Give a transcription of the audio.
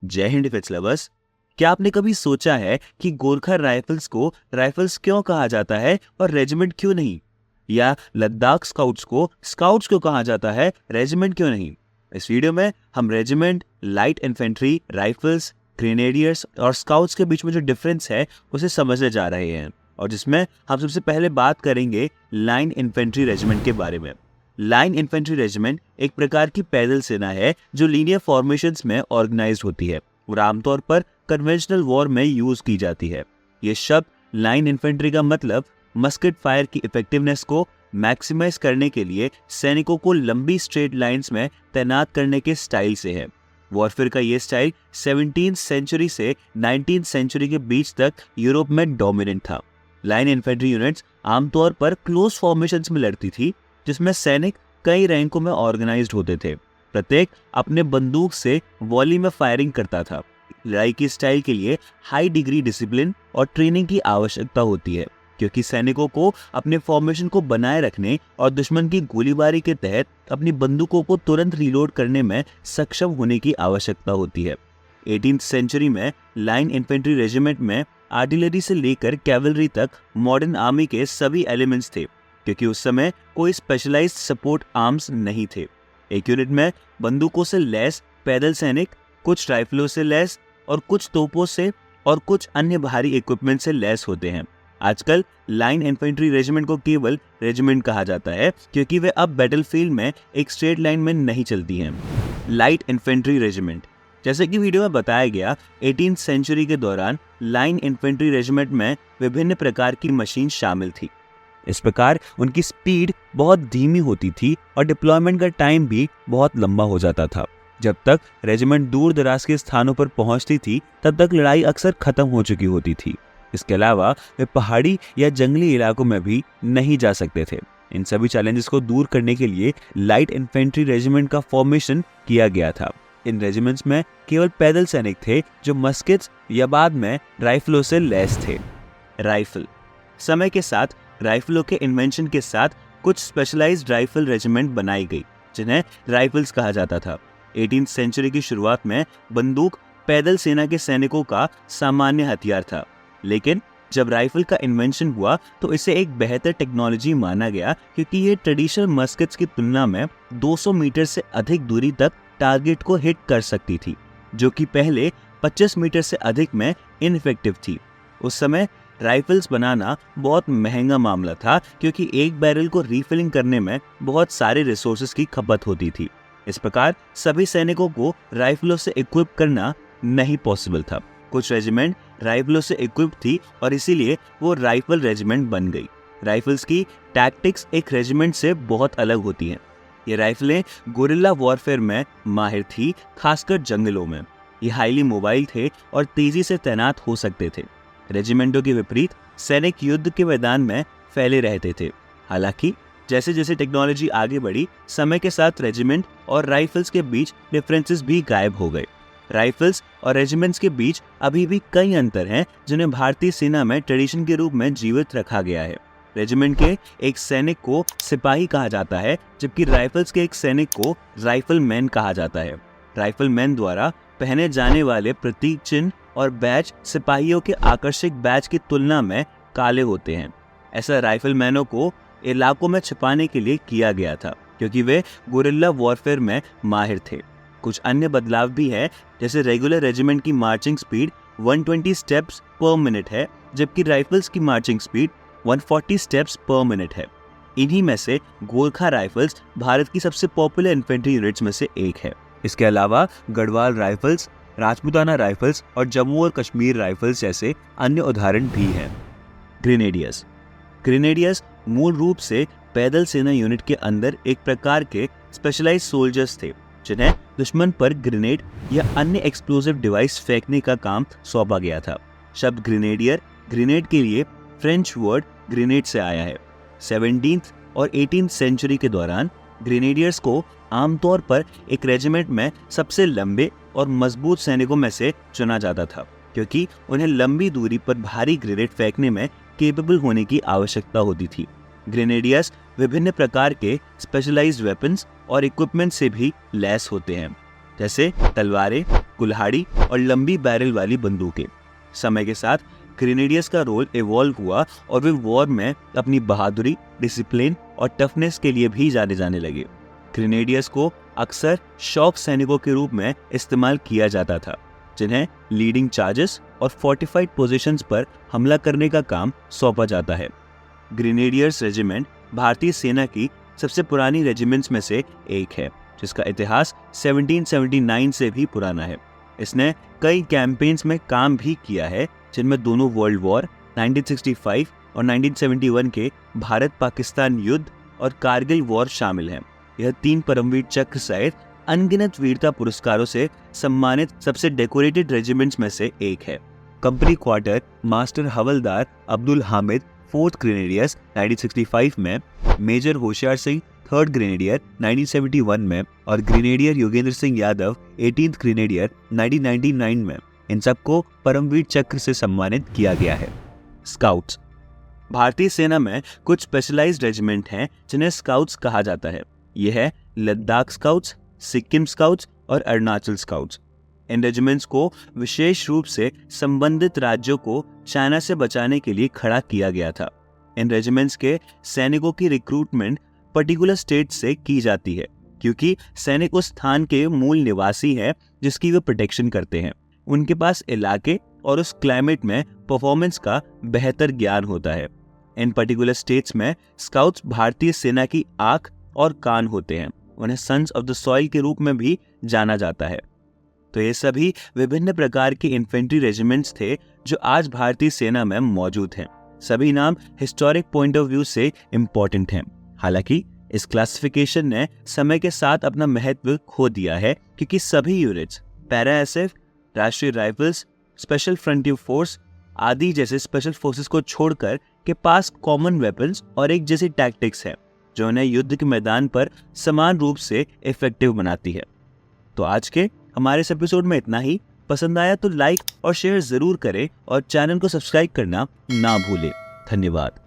जय Hind defence lovers. क्या आपने कभी सोचा है कि गोरखा राइफल्स को राइफल्स क्यों कहा जाता है और रेजिमेंट क्यों नहीं? या लद्दाख स्काउट्स को स्काउट्स क्यों कहा जाता है, रेजिमेंट क्यों नहीं? इस वीडियो में हम regiment, light infantry, rifles, grenadiers और स्काउट्स के बीच में जो डिफरेंस है उसे समझने जा रहे हैं, और जिसमें हम सबसे पहले बात करेंगे लाइन इन्फेंट्री रेजिमेंट के बारे में। लाइन इन्फेंट्री रेजिमेंट एक प्रकार की पैदल सेना है जो लीनियर फॉर्मेशंस में ऑर्गेनाइज्ड होती है और आमतौर पर कन्वेंशनल वॉर में यूज की जाती है। ये शब्द लाइन इन्फेंट्री का मतलब मस्केट फायर की इफेक्टिवनेस को मैक्सिमाइज करने के लिए सैनिकों को लंबी स्ट्रेट लाइंस में तैनात करने के स्टाइल से है। वॉरफेयर का ये स्टाइल 17th सेंचुरी से 19th सेंचुरी के बीच तक यूरोप में डोमिनेंट था। लाइन इन्फेंट्री यूनिट्स आमतौर पर क्लोज फॉर्मेशंस में लड़ती थी, जिसमें सैनिक कई रैंकों में ऑर्गेनाइज्ड होते थे। प्रत्येक अपने बंदूक से वॉली में फायरिंग करता था। लड़ाई की स्टाइल के लिए हाई डिग्री डिसिप्लिन और ट्रेनिंग की आवश्यकता होती है, क्योंकि सैनिकों को अपने फॉर्मेशन को बनाए रखने और दुश्मन की गोलीबारी के तहत अपनी बंदूकों को तुरंत रीलोड करने में सक्षम होने की आवश्यकता होती है। 18th सेंचुरी में लाइन इन्फेंट्री रेजिमेंट में आर्टिलरी से लेकर कैवलरी तक मॉडर्न आर्मी के सभी एलिमेंट्स थे, क्योंकि उस समय कोई स्पेशलाइज्ड सपोर्ट आर्म्स नहीं थे। एक यूनिट में बंदूकों से लैस पैदल सैनिक, कुछ राइफलों से लैस और कुछ तोपों से और कुछ अन्य भारी इक्विपमेंट से लैस होते हैं। आजकल लाइन इन्फेंट्री रेजिमेंट को केवल रेजिमेंट कहा जाता है, क्योंकि वे अब बैटलफील्ड में एक स्ट्रेट लाइन में नहीं चलती हैं। लाइट इन्फेंट्री रेजिमेंट, जैसे कि वीडियो में बताया गया, 18th सेंचुरी के दौरान लाइन इन्फेंट्री रेजिमेंट में विभिन्न प्रकार की मशीन शामिल थी। इस प्रकार उनकी स्पीड बहुत धीमी होती थी और डिप्लॉयमेंट का टाइम भी बहुत लंबा हो जाता था। जब तक रेजिमेंट दूर दराज के स्थानों पर पहुंचती थी, तब तक लड़ाई अक्सर खत्म हो चुकी होती थी। इसके अलावा वे पहाड़ी या जंगली इलाकों में भी नहीं जा सकते थे। इन सभी चैलेंजेस को दूर करने के लिए लाइट इन्फेंट्री रेजिमेंट का फॉर्मेशन किया गया था। इन रेजिमेंट्स में केवल पैदल सैनिक थे जो मस्केट्स या बाद में राइफलों से लैस थे। राइफल, समय के साथ राइफलों के इन्वेंशन के साथ कुछ स्पेशलाइज्ड राइफल रेजिमेंट बनाई गई, जिन्हें राइफल्स कहा जाता था। 18th सेंचुरी की शुरुआत में बंदूक पैदल सेना के सैनिकों का सामान्य हथियार था, लेकिन जब राइफल का इन्वेंशन हुआ तो इसे एक बेहतर टेक्नोलॉजी माना गया, क्योंकि ये ट्रेडिशनल मस्केट्स की तुलना में 200 मीटर से अधिक दूरी तक टारगेट को हिट कर सकती थी, जो कि पहले 25 मीटर से अधिक में इनइफेक्टिव थी। उस समय राइफल्स बनाना बहुत महंगा मामला था, क्योंकि एक बैरल को रीफिलिंग करने में बहुत सारे रिसोर्सेज की खपत होती थी। इस प्रकार सभी सैनिकों को राइफलों से इक्विप करना नहीं पॉसिबल था। कुछ रेजिमेंट राइफलों से इक्विप थी और इसीलिए वो राइफल रेजिमेंट बन गई। राइफल्स की टैक्टिक्स एक रेजिमेंट से बहुत अलग होती हैं। ये राइफलें गोरिल्ला वॉरफेयर में माहिर थी, खासकर जंगलों में। ये हाईली मोबाइल थे और तेजी से तैनात हो सकते थे। रेजिमेंटों के विपरीत सैनिक युद्ध के मैदान में फैले रहते थे। हालांकि जैसे जैसे टेक्नोलॉजी आगे बढ़ी, समय के साथ रेजिमेंट और राइफल्स के बीच डिफरेंसेस भी गायब हो गए। राइफल्स और रेजिमेंट्स के बीच अभी भी कई अंतर हैं, जिन्हें भारतीय सेना में ट्रेडिशन के रूप में जीवित रखा गया है। रेजिमेंट के एक सैनिक को सिपाही कहा जाता है, जबकि राइफल्स के एक सैनिक को राइफलमैन कहा जाता है। राइफलमैन द्वारा पहने जाने वाले प्रतीक चिन्ह और बैज सिपाहियों के आकर्षक बैज की तुलना में काले होते हैं। ऐसा राइफलमैनों को इलाकों में छिपाने के लिए किया गया था, क्योंकि वे गोरिल्ला वॉरफेयर में माहिर थे। कुछ अन्य बदलाव भी है, जैसे रेगुलर रेजिमेंट की मार्चिंग स्पीड 120 स्टेप्स पर मिनट है, जबकि राइफल्स की मार्चिंग स्पीड 140 स्टेप्स पर मिनट है। इन्हीं में से गोरखा राइफल्स भारत की सबसे पॉपुलर इन्फेंट्री यूनिट्स में से एक है। इसके अलावा गढ़वाल राइफल्स, राजपूताना राइफल्स और जम्मू और कश्मीर राइफल्स जैसे अन्य उदाहरण भी हैं। ग्रेनेडियर्स, ग्रेनेडियर्स मूल रूप से पैदल सेना यूनिट के अंदर एक प्रकार के स्पेशलाइज्ड सोल्जर्स थे, जिन्हें दुश्मन पर ग्रेनेड या अन्य एक्सप्लोसिव डिवाइस फेंकने का काम सौंपा गया था। शब्द ग्रेनेडियर ग्रेनेड के लिए फ्रेंच वर्ड ग्रेनेड से आया है। 17th और 18th सेंचुरी के दौरान ग्रेनेडियर्स को आमतौर पर एक रेजिमेंट में सबसे लंबे और मजबूत सैनिकों में से चुना जाता था, क्योंकि उन्हें लंबी दूरी पर भारी ग्रेनेड फेंकने में केपेबल होने की आवश्यकता होती थी। ग्रेनेडियर्स विभिन्न प्रकार के स्पेशलाइज्ड वेपन्स और इक्विपमेंट से भी लैस होते हैं, जैसे तलवारें, कुल्हाड़ी और लंबी बैरल वाली बंदूकें। समय के साथ ग्रेनेडियर्स का रोल इवॉल्व हुआ और वे वॉर में अपनी बहादुरी, डिसिप्लिन और टफनेस के लिए भी जाने जाने लगे। ग्रेनेडियर्स को अक्सर शौक सैनिकों के रूप में इस्तेमाल किया जाता था, जिन्हें लीडिंग चार्जेस और फोर्टिफाइड पोजीशंस पर हमला करने का काम सौंपा जाता है। ग्रेनेडियर्स रेजिमेंट भारतीय सेना की सबसे पुरानी रेजिमेंट्स में से एक है, जिसका इतिहास 1779 से भी पुराना है। इसने कई कैंपेन्स में काम भी किया है, जिनमें दोनों वर्ल्ड वॉर 1965 और 1971 के भारत पाकिस्तान युद्ध और कारगिल वॉर शामिल हैं। यह 3 परमवीर चक्र सहित अनगिनत वीरता पुरस्कारों से सम्मानित सबसे डेकोरेटेड रेजिमेंट्स में से एक है। कंपनी क्वार्टर मास्टर हवलदार अब्दुल हामिद 4th ग्रेनेडियर्स 1965 में, major Hoshiyar Singh 3rd grenadier 1971 में और grenadier Yogendra Singh Yadav 18th grenadier 1999 में, इन सबको परमवीर चक्र से सम्मानित किया गया है। स्काउट्स भारतीय सेना में कुछ स्पेशलाइज्ड रेजिमेंट हैं जिन्हें स्काउट्स कहा जाता है। यह है लद्दाख स्काउट्स, सिक्किम स्काउट्स और अरुणाचल स्काउट्स। इन रेजिमेंट्स को विशेष रूप से संबंधित राज्यों को चाइना से बचाने के लिए खड़ा किया गया था। इन रेजिमेंट्स के सैनिकों की रिक्रूटमेंट पर्टिकुलर स्टेट से की जाती है, क्योंकि सैनिक उस स्थान के मूल निवासी हैं जिसकी वे प्रोटेक्शन करते हैं। उनके पास इलाके और उस क्लाइमेट में परफॉर्मेंस का बेहतर ज्ञान होता है। इन पर्टिकुलर स्टेट्स में स्काउट्स भारतीय सेना की आंख और कान होते हैं। उन्हें सन्स ऑफ द सॉइल के रूप में भी जाना जाता है। तो ये सभी विभिन्न प्रकार के इन्फेंट्री रेजिमेंट्स थे जो आज भारतीय सेना में मौजूद हैं। सभी नाम हिस्टोरिक पॉइंट ऑफ व्यू से इम्पोर्टेंट हैं। हालांकि इस क्लासिफिकेशन ने समय के साथ अपना महत्व खो दिया है, क्योंकि सभी यूनिट्स पैरा एसएफ, राष्ट्रीय राइफल्स, स्पेशल फ्रंटियर फोर्स आदि जैसे स्पेशल फोर्सेस को छोड़कर के पास कॉमन वेपन्स और एक जैसी टैक्टिक्स है, जो उन्हें युद्ध के मैदान पर समान रूप से इफेक्टिव बनाती है। तो आज के हमारे इस एपिसोड में इतना ही। पसंद आया तो लाइक और शेयर जरूर करें और चैनल को सब्सक्राइब करना ना भूलें। धन्यवाद।